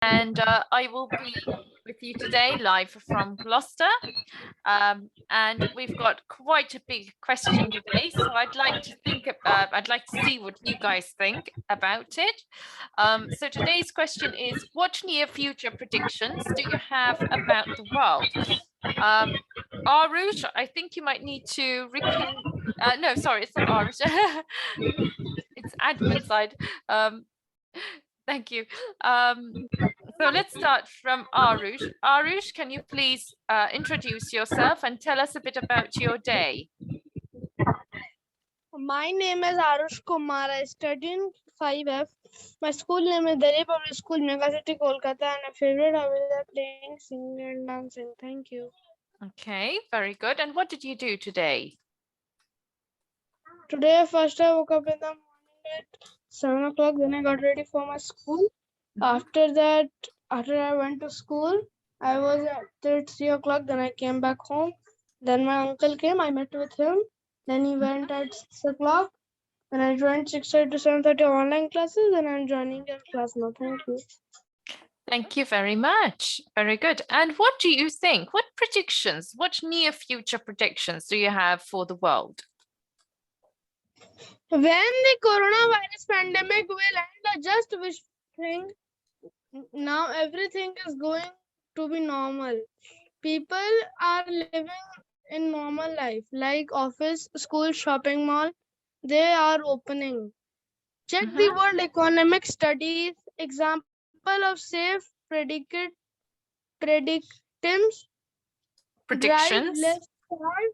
and I will be with you today live from Gloucester. And we've got quite a big question today, so I'd like to see what you guys think about it. So today's question is, what near future predictions do you have about the world? Arush, I think you might need to repeat. No, sorry, it's not Arush. It's admin side. Thank you. So let's start from Arush. Arush, can you please introduce yourself and tell us a bit about your day? My name is Arush Kumar. I study in 5F. My school name is Delhi Public School, Mega City, Kolkata, and my favorite hobbies are playing, singing, and dancing. Thank you. Okay, very good. And what did you do today? Today, first I woke up in the morning at 7 o'clock. Then I got ready for my school. After that, after I went to school, I was at 3 o'clock. Then I came back home. Then my uncle came. I met with him. Then he went at 6 o'clock. Then I joined 6:30 to 7:30 online classes. And I'm joining your class now. Thank you. Thank you very much. Very good. And what do you think? What predictions, what near future predictions do you have for the world? When the coronavirus pandemic will end, I just wish thing now everything is going to be normal. People are living in normal life, like office, school, shopping mall. They are opening. Check the World Economic Studies example of safe predictions. Drive Predictions? less cars,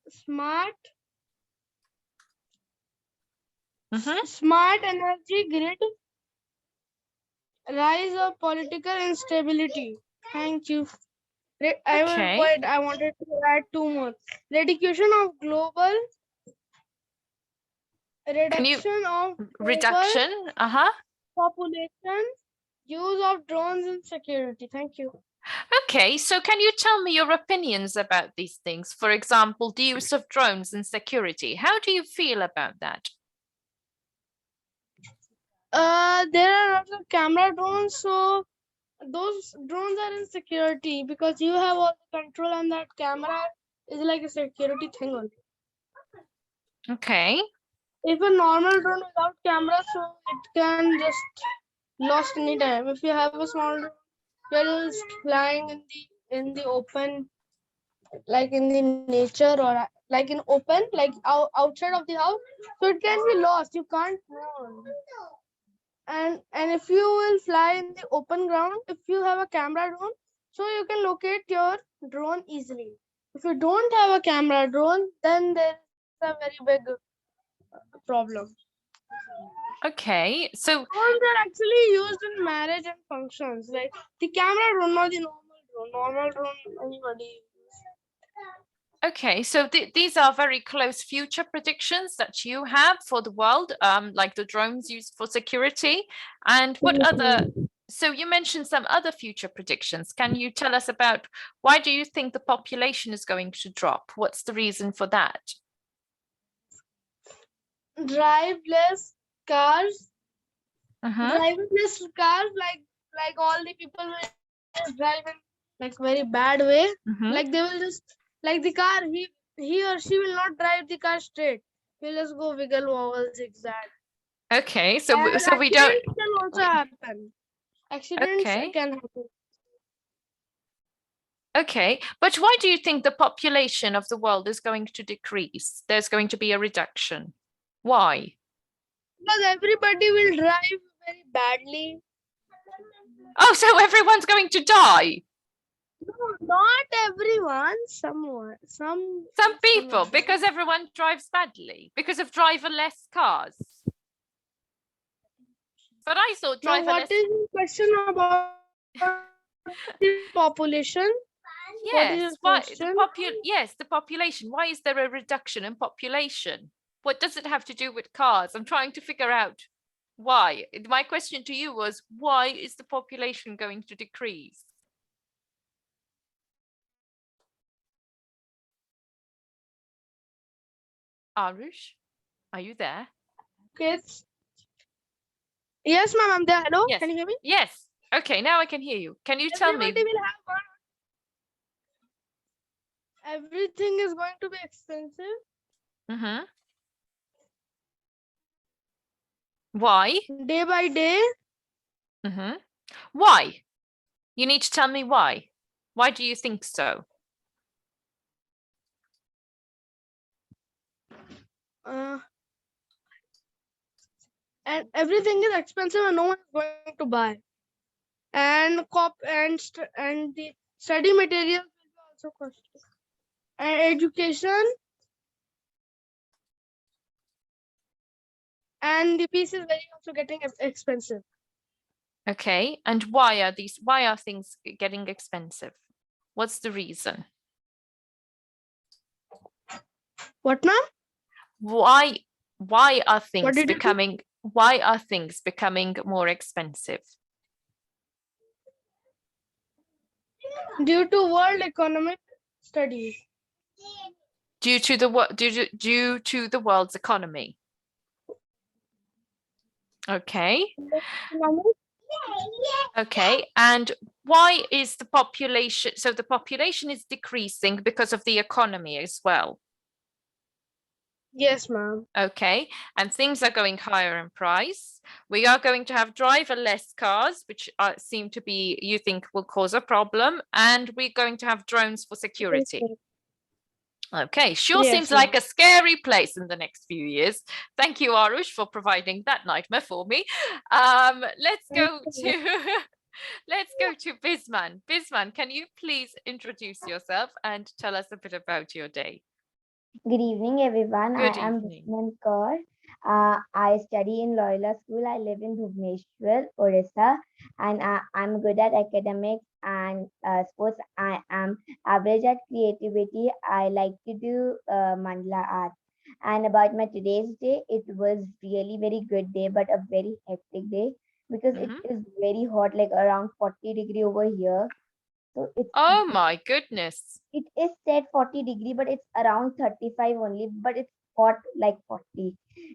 smart smart energy grid, rise of political instability. Thank you. Okay. I wanted to add two more. Reduction of global Can you reduction of global reduction? population, use of drones and security. Thank you. Okay, so can you tell me your opinions about these things? For example, the use of drones and security. How do you feel about that? There are lots of camera drones, so those drones are in security because you have all the control and that camera is like a security thing only. Okay. If a normal drone without camera, so it can just lost anytime. If you have a small drone, you're just flying in the open, like in the nature or like in open, like outside of the house, so it can be lost. You can't know. And if you will fly in the open ground, if you have a camera drone, so you can locate your drone easily. If you don't have a camera drone, then there's a very big problem. Okay, so Drones are actually used in marriage and functions. Like the camera drone, not the normal drone. Normal drone, anybody. okay, so these are very close future predictions that you have for the world, like the drones used for security. And what other, so you mentioned some other future predictions. Can you tell us about why do you think the population is going to drop? What's the reason for that? Driveless cars. Uh-huh. Driverless cars, like all the people will just drive in like very bad way. Like they will just like the car. He or she will not drive the car straight. He'll just go wiggle wobble zigzag. Okay, so And so we don't. accidents can also happen. Accidents Okay. can happen. Okay, but why do you think the population of the world is going to decrease? There's going to be a reduction. Why? Because everybody will drive very badly. Oh, so everyone's going to die? No, not everyone. Someone. Some people, because everyone drives badly, because of driverless cars. But I thought driverless. Now, what is the question about the population? Yes, yes, the population. Why is there a reduction in population? What does it have to do with cars? I'm trying to figure out why. My question to you was, why is the population going to decrease? Arush, are you there? Kids. Yes, ma'am, I'm there. Hello, Yes. can you hear me? Yes. Okay, now I can hear you. Can you tell me? Everybody will have one. Everything is going to be expensive Mm-hmm. Why? day by day. Mm-hmm. Why? You need to tell me why. Why do you think so? Uh, and everything is expensive and no one is going to buy. And and the study materials will be also costly. And education and the piece is very also getting expensive. Okay, and why are things getting expensive? What's the reason? What, ma'am? Why are What things did you say? becoming more expensive? Due to world economic studies. Due to the world's economy. Okay. Okay, and why is the population, so the population is decreasing because of the economy as well? Yes, ma'am. Okay, and things are going higher in price. We are going to have driverless cars, which seem to be, you think will cause a problem, and we're going to have drones for security. Okay, sure Yes, seems like ma'am. a scary place in the next few years. Thank you, Arush, for providing that nightmare for me. Let's go to let's go to Bisman. Bisman, can you please introduce yourself and tell us a bit about your day? Good evening, everyone. I Good am evening. Bisman Kaur. I study in Loyola School. I live in Bhubaneswar, Odisha, and I'm good at academics and sports. I am average at creativity. I like to do mandala art. And about my today's day, it was really very good day, but a very hectic day because it Mhm. is very hot, like around 40-degree over here. So it's Oh my goodness. it is set 40-degree, but it's around 35 only, but it's hot like 40 Oh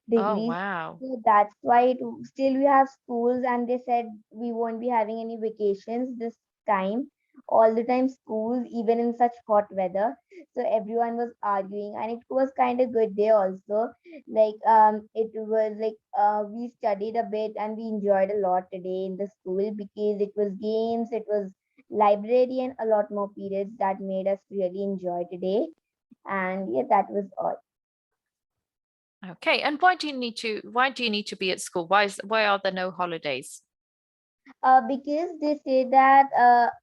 degrees. wow. So that's why still we have schools, and they said we won't be having any vacations this time. All the time schools, even in such hot weather. So everyone was arguing, and it was kind of good day also. It was like we studied a bit and we enjoyed a lot today in the school because it was games, it was library, and a lot more periods that made us really enjoy today. And yeah, that was all. Okay, and why do you need to be at school? Why are there no holidays? Because they say that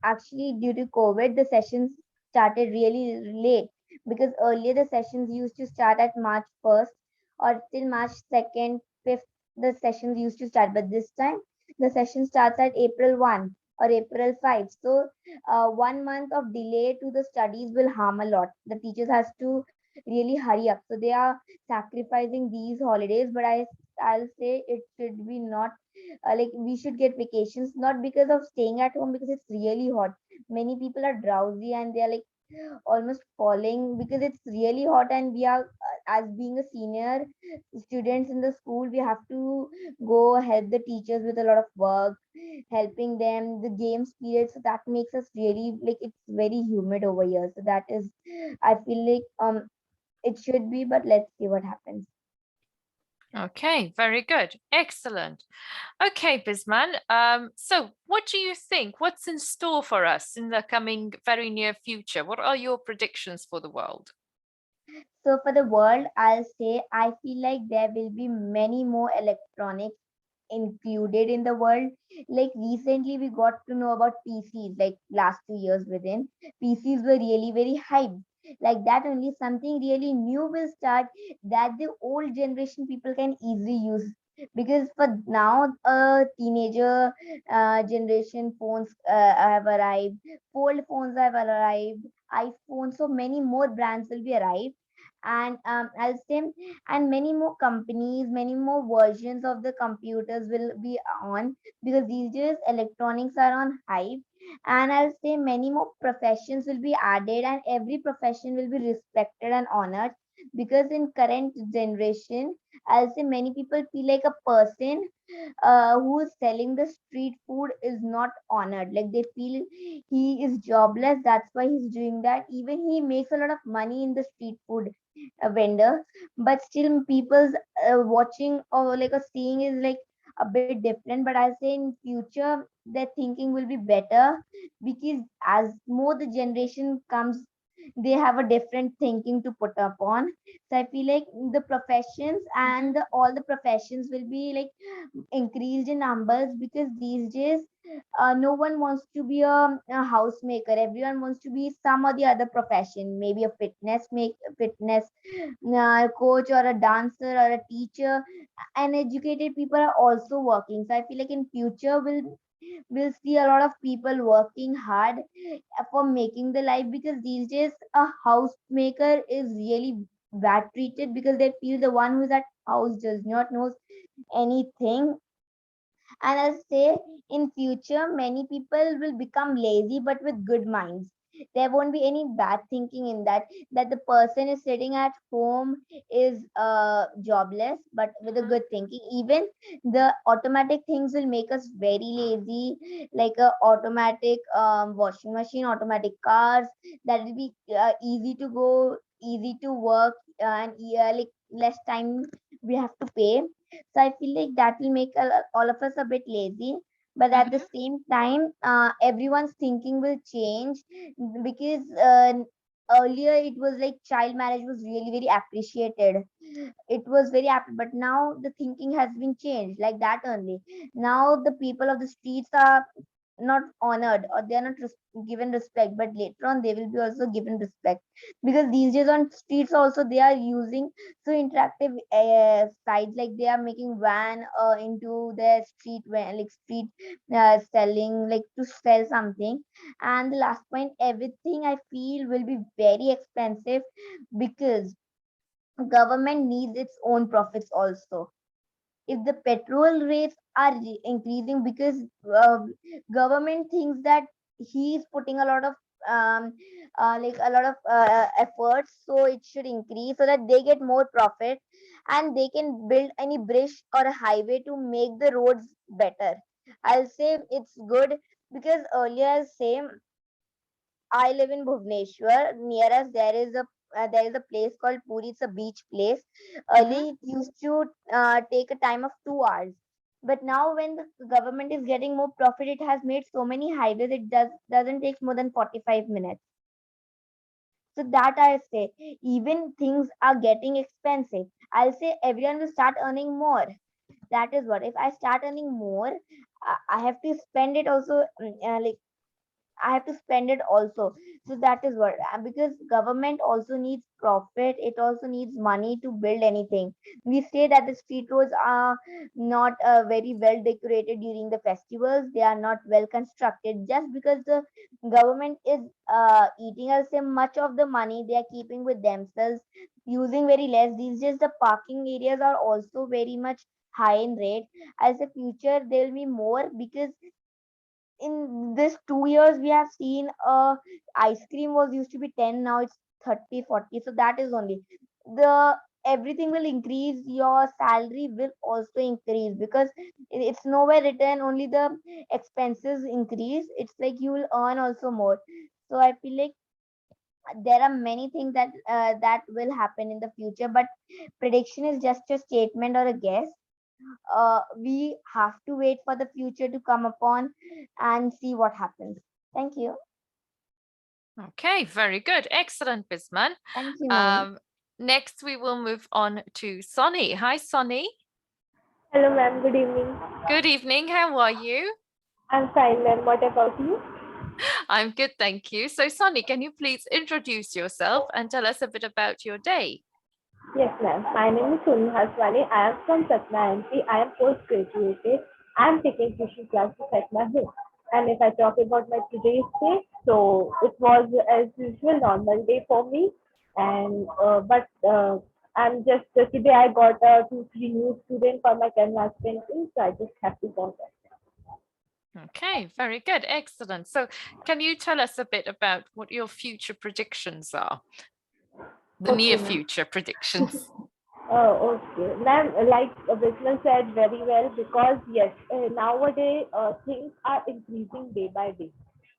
actually due to COVID, the sessions started really late because earlier the sessions used to start at March 1st or till March 2nd, 5th, the sessions used to start. But this time the session starts at April 1 or April 5. So 1 month of delay to the studies will harm a lot. The teachers has to really hurry up. So they are sacrificing these holidays, but I'll say it should be not like we should get vacations not because of staying at home because it's really hot. Many people are drowsy and they're like almost falling because it's really hot, and we are as being a senior students in the school, we have to go help the teachers with a lot of work, helping them the games period. So that makes us really like it's very humid over here. So that is, I feel like it should be, but let's see what happens. Okay, very good. Excellent. Okay, Bisman. So what do you think? What's in store for us in the coming very near future? What are your predictions for the world? So for the world, I'll say I feel like there will be many more electronics included in the world. Like recently, we got to know about PCs. Like last 2 years within, PCs were really very hyped. Like that only something really new will start that the old generation people can easily use. Because for now, teenager generation phones have arrived, fold phones have arrived, iPhones, so many more brands will be arrived, and I'll say, and many more companies, many more versions of the computers will be on because these days electronics are on hype. And I'll say many more professions will be added, and every profession will be respected and honored because in current generation I'll say many people feel like a person who is selling the street food is not honored. Like they feel he is jobless. That's why he's doing that. Even he makes a lot of money in the street food vendor, but still people's watching or like a seeing is like a bit different. But I say in future their thinking will be better, because as more the generation comes, they have a different thinking to put upon. So I feel like the professions and all the professions will be like increased in numbers, because these days no one wants to be a housemaker. Everyone wants to be some or the other profession, maybe a fitness coach, or a dancer, or a teacher. And educated people are also working. So I feel like in future we'll see a lot of people working hard for making the life, because these days a housemaker is really bad treated, because they feel the one who's at house does not knows anything. And I'll say in future many people will become lazy but with good minds. There won't be any bad thinking in that, that the person is sitting at home is jobless but with a good thinking. Even the automatic things will make us very lazy, like a automatic washing machine, automatic cars, that will be easy to go, easy to work, and like less time we have to pay. So I feel like that will make all of us a bit lazy. But at the same time, everyone's thinking will change, because earlier it was like child marriage was really very appreciated. It was very but now the thinking has been changed like that only. Now the people of the streets are not honored, or they are not given respect, but later on they will be also given respect, because these days on streets also they are using so interactive sites, like they are making van into their street, van like street selling, like to sell something. And the last point, everything I feel will be very expensive, because government needs its own profits also. If the petrol rates are increasing, because uh, government thinks that he is putting a lot of um like a lot of efforts, so it should increase so that they get more profit, and they can build any bridge or a highway to make the roads better. I'll say it's good, because earlier same, I live in Bhubaneswar. Near us, there is a place called Puri. It's a beach place. Earlier, it used to take a time of 2 hours. But now, when the government is getting more profit, it has made so many highways. It doesn't take more than 45 minutes. So that I say, even things are getting expensive. I'll say everyone will start earning more. That is what. If I start earning more, I have to spend it also. Like I have to spend it also. So that is what, because government also needs profit. It also needs money to build anything. We say that the street roads are not very well decorated during the festivals. They are not well constructed, just because the government is eating, I'll say, much of the money they are keeping with themselves, using very less. These days the parking areas are also very much high in rate. As a future there will be more, because in this 2 years we have seen ice cream was used to be 10, now it's 30, 40. So that is only the everything will increase, your salary will also increase, because it's nowhere written only the expenses increase. It's like you will earn also more. So I feel like there are many things that will happen in the future, but prediction is just a statement or a guess. We have to wait for the future to come upon and see what happens. Thank you. Okay, very good. Excellent, Bisman. Thank you, ma'am. Next, we will move on to Sonny. Hi, Sonny. Hello, ma'am. Good evening. Good evening. How are you? I'm fine, ma'am. What about you? I'm good, thank you. So, Sonny, can you please introduce yourself and tell us a bit about your day? Yes, ma'am. My name is Sonu Haswani. I am from Satna MP. I am postgraduated. I am taking tuition classes at my home. And if I talk about my today's day, so it was as usual normal day for me. And but I'm just today I got 2 3 new students for my canvas painting, so I just have to go there. Okay, very good. Excellent. So, can you tell us a bit about what your future predictions are? The Okay, near ma'am. future predictions. Okay, ma'am, like Bisman said very well, because yes, nowadays things are increasing day by day,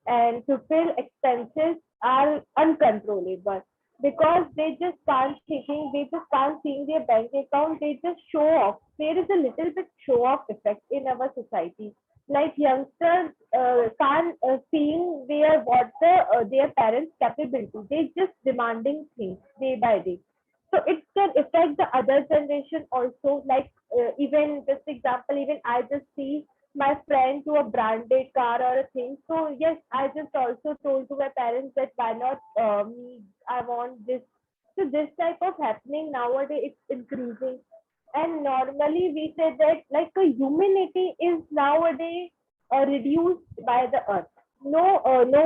and to fill expenses are uncontrollable because they just can't thinking, they just can't see their bank account, they just show off. There is a little bit show off effect in our society. Like youngsters can't seeing their what their parents' capability. They just demanding things day by day, so it can affect the other generation also. Like even just example, even I just see my friend to a branded car or a thing, so yes, I just also told to my parents that why not me, I want this. So this type of happening nowadays, it's increasing. And normally we say that like a humanity is nowadays reduced by the earth. No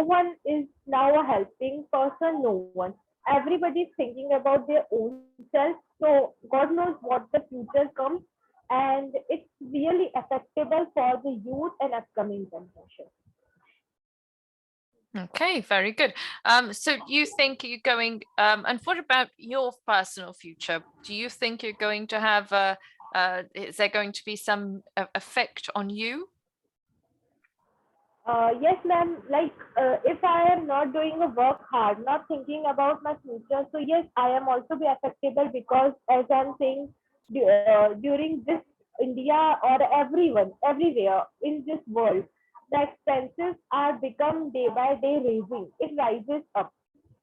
one is now a helping person, no one. Everybody is thinking about their own self. So God knows what the future comes, and it's really acceptable for the youth and upcoming generation. Okay, very good. So you think you're going, and what about your personal future? Do you think you're going to have is there going to be some effect on you? Yes, ma'am. Like, if I am not doing a work hard, not thinking about my future, so yes, I am also be affectable because, as I'm saying, during this India or everyone, everywhere in this world, the expenses are become day by day raising. It rises up.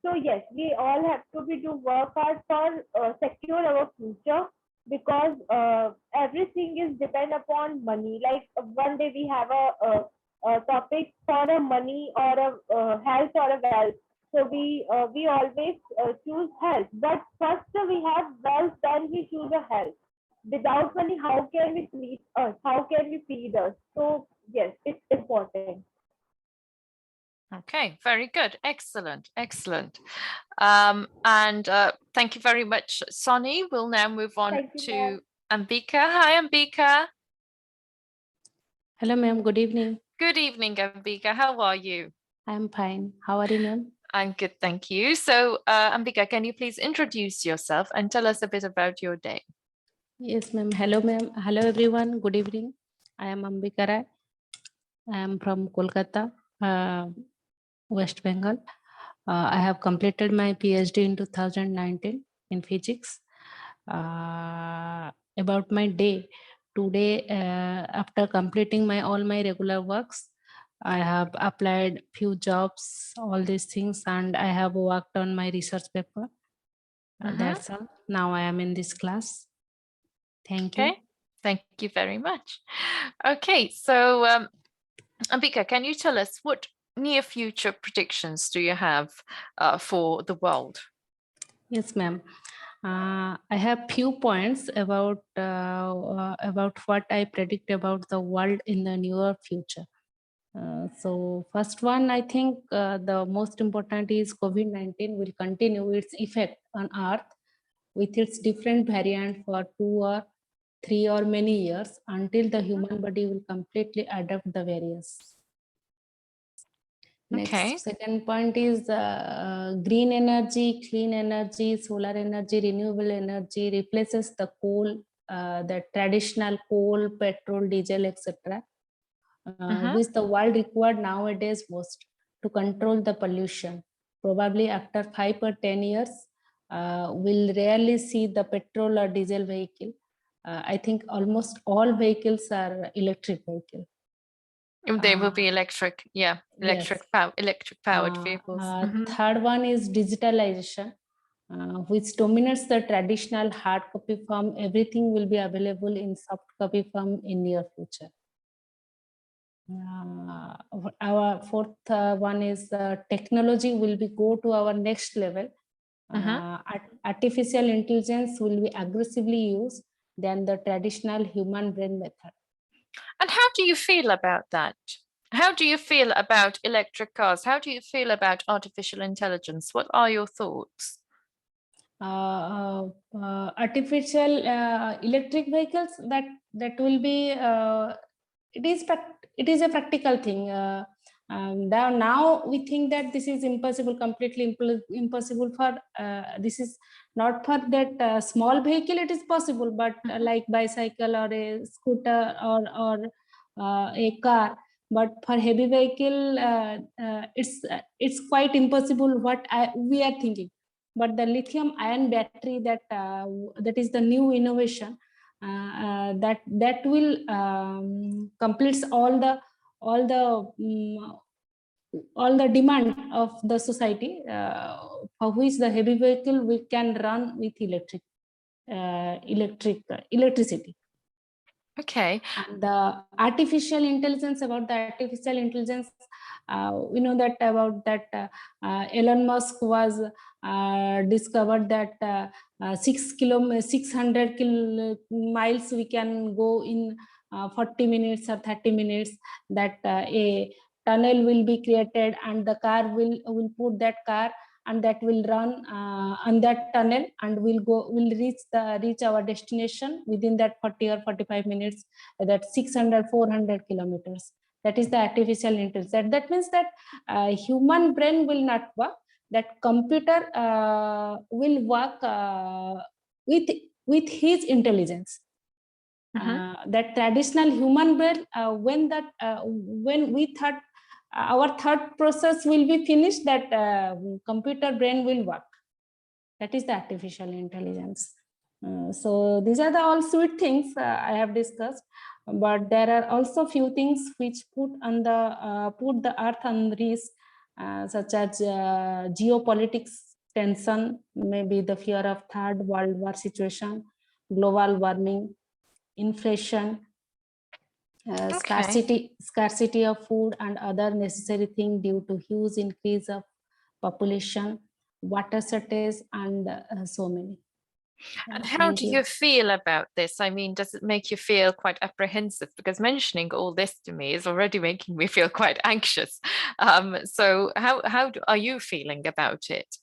So yes, we all have to be do work hard for secure our future, because everything is depend upon money. Like one day we have a topic for a money or a health or a wealth. So we always choose health, but first we have wealth, then we choose a health. Without money, how can we feed us? How can we feed us? So yes, it's important. Okay, very good. Excellent, excellent. And thank you very much, Sonny. We'll now move on Thank you, to ma'am. Ambika. Hi, Ambika. Hello, ma'am. Good evening. Good evening, Ambika. How are you? I'm fine. How are you, ma'am? I'm good, thank you. So, Ambika, can you please introduce yourself and tell us a bit about your day? Yes, ma'am. Hello, ma'am. Hello, everyone. Good evening. I am Ambika Rai. I am from Kolkata, West Bengal. I have completed my PhD in 2019 in physics. About my day, today, after completing all my regular works, I have applied few jobs, all these things, and I have worked on my research paper. That's all. Now I am in this class. Thank you. Okay, thank you very much. Okay, so Ambika, can you tell us what near future predictions do you have for the world? Yes, ma'am. I have few points about what I predict about the world in the near future. So first one, I think the most important is COVID-19 will continue its effect on Earth with its different variant for 2 or 3 or many years until the human body will completely adapt the variants. Okay. Next, second point is green energy, clean energy, solar energy, renewable energy replaces the coal, the traditional coal, petrol, diesel, etc., which the world required nowadays most to control the pollution. Probably after 5 or 10 years, we'll rarely see the petrol or diesel vehicle. I think almost all vehicles are electric vehicles. They will be electric, yeah, electric powered vehicles. Third one is digitalization, which dominates the traditional hard copy form. Everything will be available in soft copy form in near future. Our fourth one is technology will be go to our next level. Artificial intelligence will be aggressively used than the traditional human brain method. And how do you feel about that? How do you feel about electric cars? How do you feel about artificial intelligence? What are your thoughts? Artificial electric vehicles, that will be it is a practical thing. Now we think that this is impossible, completely impossible for, this is not for that small vehicle, it is possible, but like bicycle or a scooter or a car, but for heavy vehicle, it's quite impossible what we are thinking. But the lithium ion battery, that is the new innovation, that will completes all the demand of the society, for which the heavy vehicle we can run with electricity. Okay. And the artificial intelligence, about the artificial intelligence, we know that about that Elon Musk was discovered that 600 miles we can go in 40 minutes or 30 minutes, that a tunnel will be created, and the car will put that car, and that will run on that tunnel, and will reach our destination within that 40 or 45 minutes, that 600-400 kilometers. That is the artificial intelligence. That means that human brain will not work, that computer will work with his intelligence. That traditional human brain, when we thought our thought process will be finished, that computer brain will work. That is the artificial intelligence. So these are the all sweet things I have discussed, but there are also few things which put the earth on risk, such as geopolitics tension, maybe the fear of third world war situation, global warming, inflation, scarcity of food and other necessary things due to huge increase of population, water shortage, and so many. And how do you feel about this? I mean, does it make you feel quite apprehensive? Because mentioning all this to me is already making me feel quite anxious. So how are you feeling about it?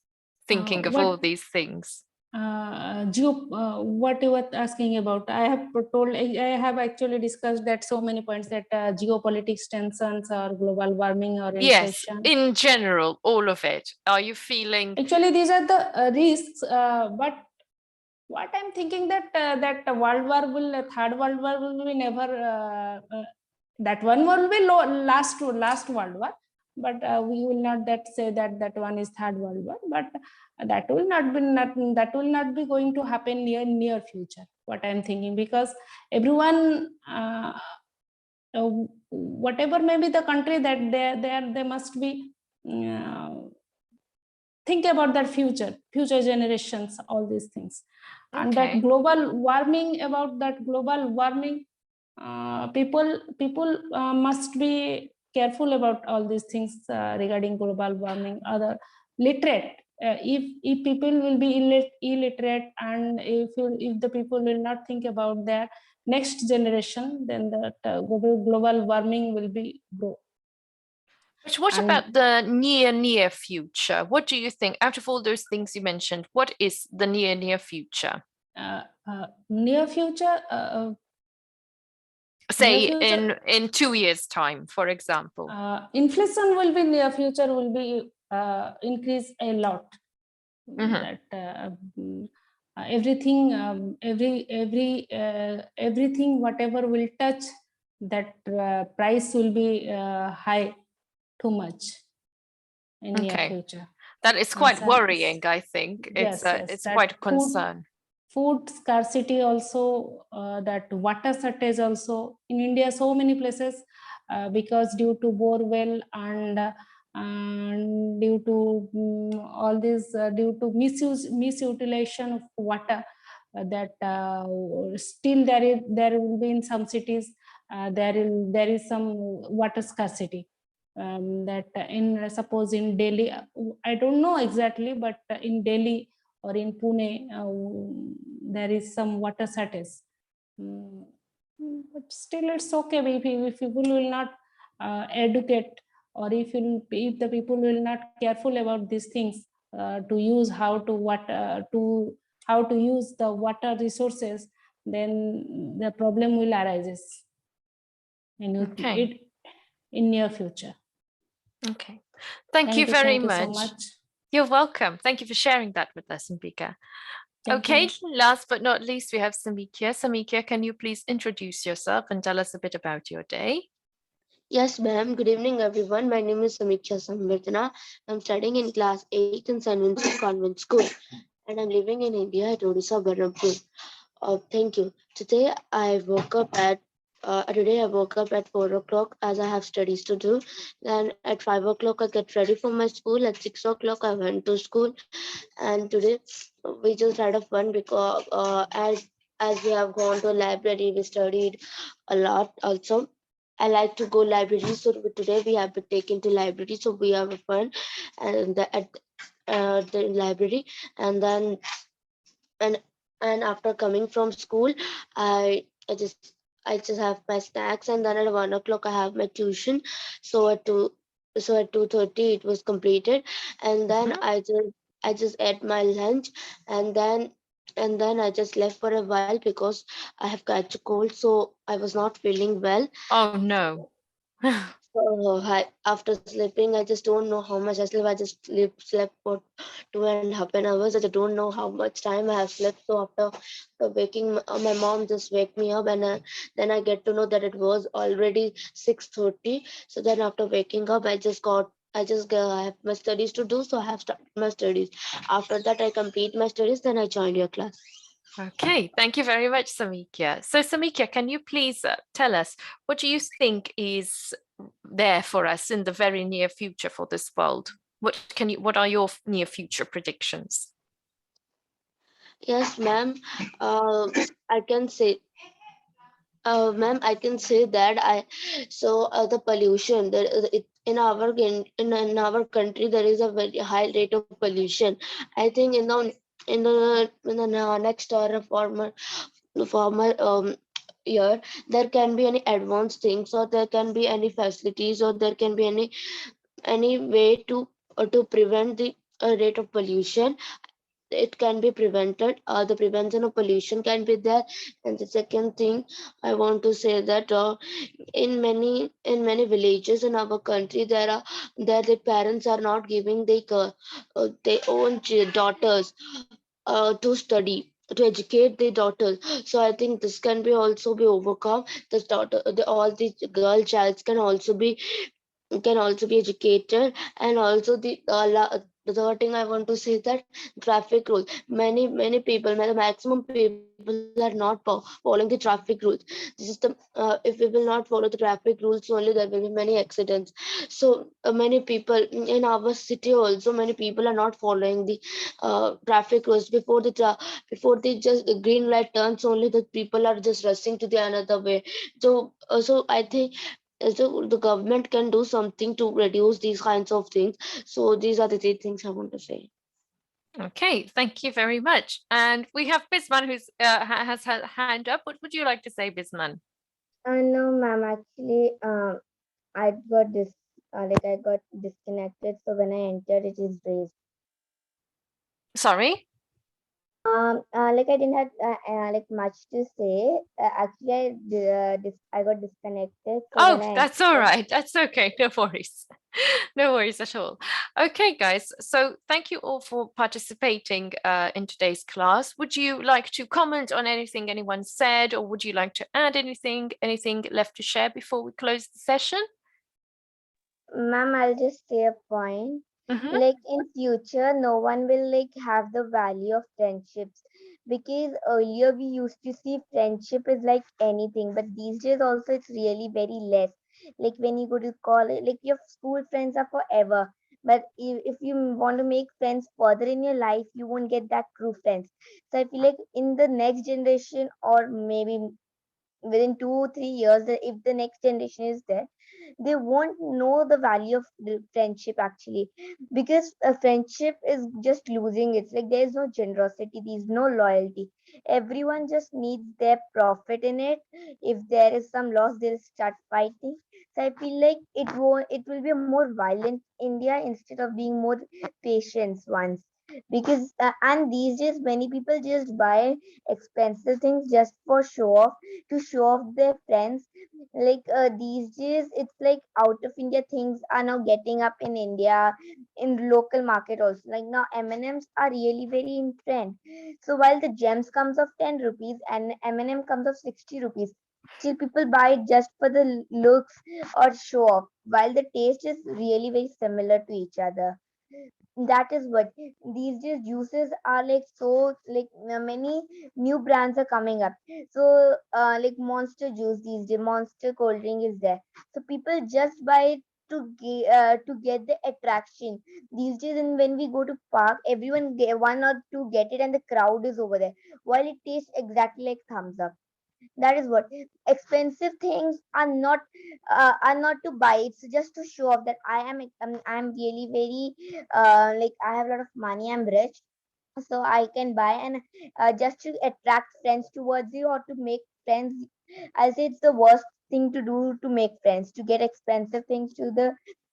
Thinking of all these things? What you were asking about, I have actually discussed that so many points, that geopolitics tensions or global warming or inflation. Yes, in general, all of it. Are you feeling? Actually, these are the risks, but what I'm thinking, that third world war will be never, that one will be last world war, but we will not say that one is third world war, but that will not be going to happen near future, what I'm thinking, because everyone, whatever may be the country, that they must be think about that future generations, all these things. And that global warming, people must be careful about all these things regarding global warming. Other literate, if people will be illiterate, and if the people will not think about their next generation, then that global warming will be grow. But what about the near future? What do you think, out of all those things you mentioned, what is the near future? Near future, say in 2 years time, for example. Inflation will be near future, will be increase a lot. That everything, everything whatever will touch, that price will be high too much in near future. That is quite worrying, I think. It's quite a concern. Food scarcity also, that water shortage also in India, so many places, because due to bore well and due to all this, due to misutilization of water, that still there will be in some cities, there is some water scarcity. That suppose in Delhi, I don't know exactly, but in Delhi or in Pune, there is some water shortage. But still, it's okay if people will not educate, or if the people will not careful about these things, to use how to use the water resources, then the problem will arise in near future. Okay. Thank you very Thank you so much. much. You're welcome. Thank you for sharing that with us, Ambika. Thank Okay, you. last but not least, we have Samikya. Samikya, can you please introduce yourself and tell us a bit about your day? Yes, ma'am. Good evening, everyone. My name is Samiksha Samvardhana. I'm studying in class 8 in St. Vincent Convent School, and I'm living in India at Odisha, Berhampur. Thank you. Today I woke up at 4 o'clock as I have studies to do. Then at 5 o'clock I get ready for my school. At 6 o'clock I went to school, and today we just had a fun because as we have gone to a library, we studied a lot also. I like to go library, so today we have been taken to library, so we have a fun and at the library, and then and and after coming from school, I I just I just have my snacks, and then at 1 o'clock I have my tuition. So at 2:30 it was completed, and then Mhm. I just ate my lunch, and then I just left for a while because I have catch a cold, so I was not feeling well. Oh, no. So after sleeping, I just don't know how much I slept. I just slept for 2.5 hours. I don't know how much time I have slept. So after waking, my mom just wake me up, and then I get to know that it was already 6:30. So then after waking up, I have my studies to do. So I have started my studies. After that, I complete my studies. Then I joined your class. Okay, thank you very much, Samikya. So, Samikya, can you please tell us what do you think is there for us in the very near future for this world? What are your near future predictions? Yes, ma'am. I can say ma'am, I can say that the pollution in our country there is a very high rate of pollution. I think in the next or a former year there can be any advanced things, or there can be any facilities, or there can be any way to prevent the rate of pollution. It can be prevented. The prevention of pollution can be there. And the second thing I want to say that in many villages in our country there the parents are not giving their own daughters to study, to educate their daughters. So I think this can be also be overcome. All these girl childs can also be educated. And also the third thing I want to say is that traffic rules. Many people, the maximum people are not following the traffic rules. This is if we will not follow the traffic rules, only there will be many accidents. So many people in our city also, many people are not following the traffic rules. Before the just the green light turns, only the people are just rushing to the another way. So I think the government can do something to reduce these kinds of things. So these are the three things I want to say. Okay, thank you very much. And we have Bisman who's has her hand up. What would you like to say, Bisman? No, ma'am. Actually, I got this. I got disconnected. So when I entered, it is raised. Sorry. I didn't have much to say. Actually, I got disconnected. So when Oh, I that's all entered, right. That's okay. No worries. No worries at all. Okay, guys. So thank you all for participating in today's class. Would you like to comment on anything anyone said, or would you like to add anything? Anything left to share before we close the session? ma'am, I'll just say a point. Mhm. Like in future, no one will have the value of friendships, because earlier we used to see friendship is like anything, but these days also it's really very less. Like when you go to college, like your school friends are forever. But if you want to make friends further in your life, you won't get that true friends. So I feel like in the next generation, or maybe within 2 3 years, if the next generation is there, they won't know the value of the friendship actually, because a friendship is just losing. It's like there is no generosity, there's no loyalty. Everyone just needs their profit in it. If there is some loss, they'll start fighting. So I feel like it will be a more violent India instead of being more patient ones. because and these days many people just buy expensive things just for show off, to show off their friends. Like these days it's like out of India things are now getting up in India, in local market also. Like now M&Ms are really very in trend. So while the gems comes of 10 rupees and M&M comes of 60 rupees, still people buy it just for the looks or show off, while the taste is really very similar to each other. That is what these days juices are like. So like many new brands are coming up. So like Monster juice these days, Monster cold drink is there. So people just buy it to get the attraction these days. And when we go to park, everyone get one or two get it, and the crowd is over there, while it tastes exactly like thumbs up. That is what expensive things are not to buy. It's just to show off that I'm really very like I have a lot of money, I'm rich, so I can buy. And just to attract friends towards you or to make friends, I'll say it's the worst thing to do, to make friends, to get expensive things to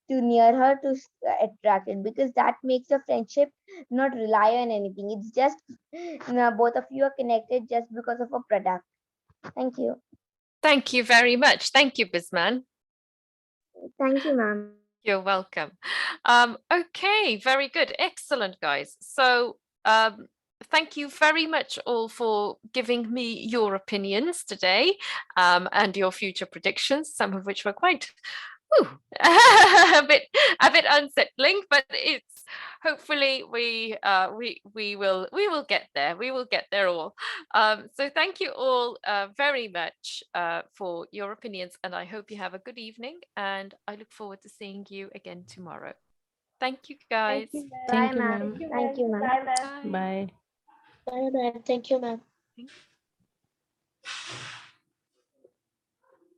near her, to attract it, because that makes your friendship not rely on anything. It's just both of you are connected just because of a product. Thank you. Thank you very much. Thank you, Bisman. Thank you, ma'am. You're welcome. Okay, very good. Excellent, guys. So thank you very much all for giving me your opinions today, and your future predictions, some of which were quite a bit unsettling, but it's hopefully we will get there. We will get there all. So thank you all very much for your opinions, and I hope you have a good evening, and I look forward to seeing you again tomorrow. Thank you, guys. Thank you, ma'am. Bye, Thank you, ma'am. ma'am. Thank you, ma'am. Bye, ma'am. Bye. Bye. Bye, ma'am. Thank you, ma'am. Thank